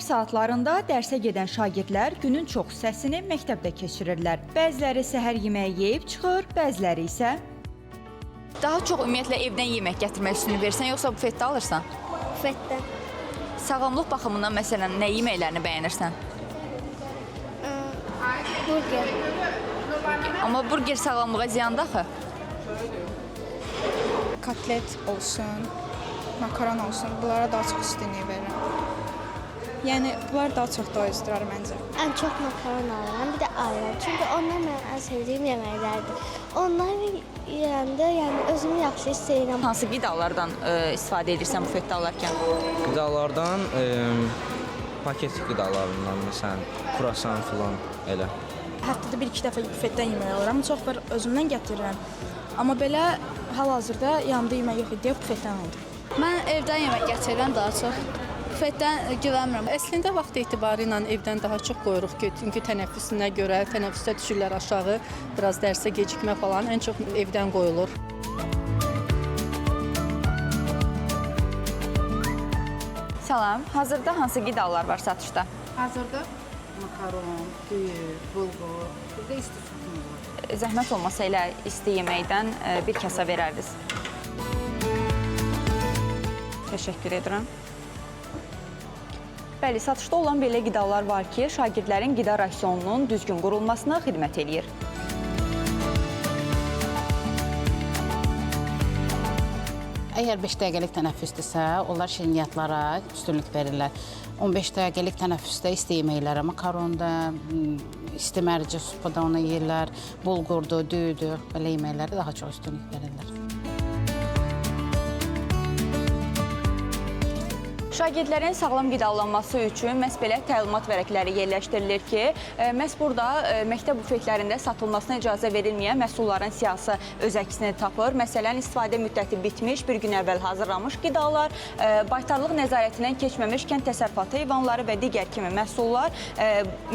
saatlarında dərsə gedən şagirdlər günün çox hissəsini məktəbdə keçirirlər. Bəziləri səhər yeməyi yeyib çıxır, bəziləri isə Daha çox ümumiyyətlə evdən yemək gətirmək üstünlük verirsən, yoxsa bufetdə alırsan? Bufetdə. Sağlamlıq baxımından məsələn nə yeməklərini bəyənirsən? Burger. Amma burger sağlamlığa ziyandır axı. Kotlet olsun, makaron olsun, bunlara daha çox üstünlük verirəm. Yəni, bunlar daha çox doyuzdurar məncə. Ən çox makaron alıram, bir də ayran. Çünki onlar mənim ən sevdiyim yeməklərdir. Onları yeyəndə yəni özümü yaxşı hiss edirəm. Hansı qidalardan istifadə edirsən bufetdə alarkən? Qidalardan paket qidalarından, məsələn, kruasan filan elə. Həftədə 1-2 dəfə bufetdən yemək alıram. Çox var özümdən gətirirəm. Amma belə hal-hazırda yanımda yemək yox idi deyə bufetdən aldım. Mən evdən yemək gətirirəm daha çox. Bufetdən güvənmirəm. Əslində vaxt etibarı ilə evdən daha çox qoyuruq ki, çünki tənəffüsünə görə, tənəffüsdə düşürlər aşağı, biraz dərsə gecikmə falan ən çox evdən qoyulur. Salam, hazırda hansı qidalar var satışda? Hazırda makaron, düyü, bulgur, bir də isti sütümüz var. Zəhmət olmasa elə isti yeməkdən bir kasa verərdiniz. Təşəkkür edirəm. Bəli, satışda olan belə qidalar var ki, şagirdlərin qida rasionunun düzgün qurulmasına xidmət eləyir. Əgər 5 dəqiqəlik tənəffüsdürsə, onlar şirniyyatlara üstünlük verirlər. 15 dəqiqəlik tənəffüsdə isti yeməklərə, makaronda, isti mərci supada onu yeyirlər, bulqurdur, düyüdür, belə yeməklərə daha çox üstünlük verirlər. Şagirdlərin sağlam qidalanması üçün məhz belə təlimat vərəqləri yerləşdirilir ki, məhz burada məktəb bufetlərində satılmasına icazə verilməyən məhsulların siyahısı öz əksini tapır. Məsələn, istifadə müddəti bitmiş, bir gün əvvəl hazırlanmış qidalar, baytarlıq nəzarətindən keçməmiş kənd təsərrüfatı heyvanları və digər kimi məhsullar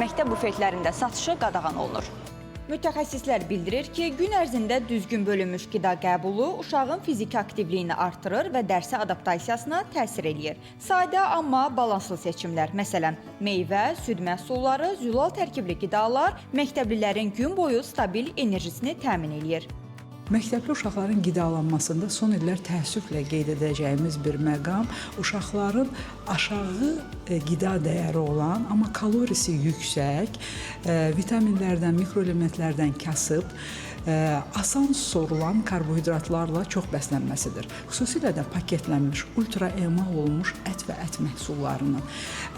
məktəb bufetlərində satışı qadağan olunur. Mütəxəssislər bildirir ki, gün ərzində düzgün bölünmüş qida qəbulu uşağın fiziki aktivliyini artırır və dərsə adaptasiyasına təsir eləyir. Sadə, amma balanslı seçimlər, məsələn, meyvə, süd məhsulları, zülal tərkibli qidalar məktəblilərin gün boyu stabil enerjisini təmin eləyir. Məktəbli uşaqların qidalanmasında son illər təəssüflə qeyd edəcəyimiz bir məqam uşaqların aşağı qida dəyəri olan, amma kalorisi yüksək, vitaminlərdən, mikroelementlərdən kasıb, asan sorulan karbohidratlarla çox bəslənməsidir. Xüsusilə də paketlənmiş, ultra emal olmuş ət və ət məhsullarının,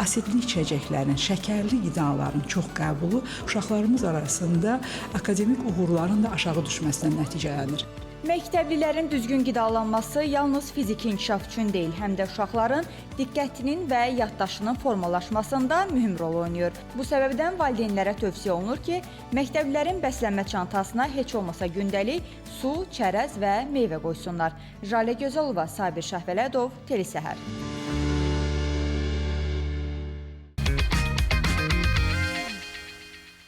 asidli içəcəklərin, şəkərli qidaların çox qəbulu uşaqlarımız arasında akademik uğurların da aşağı düşməsindən nəticələnir. Məktəblilərin düzgün qidalanması yalnız fiziki inkişaf üçün deyil, həm də uşaqların diqqətinin və yaddaşının formalaşmasında mühüm rol oynayır. Bu səbəbdən valideynlərə tövsiyə olunur ki, məktəblilərin bəslənmə çantasına heç olmasa gündəlik su, çərəz və meyvə qoysunlar. Jalə Gözəlova, Sabir Şahvələdov, Teli Səhər.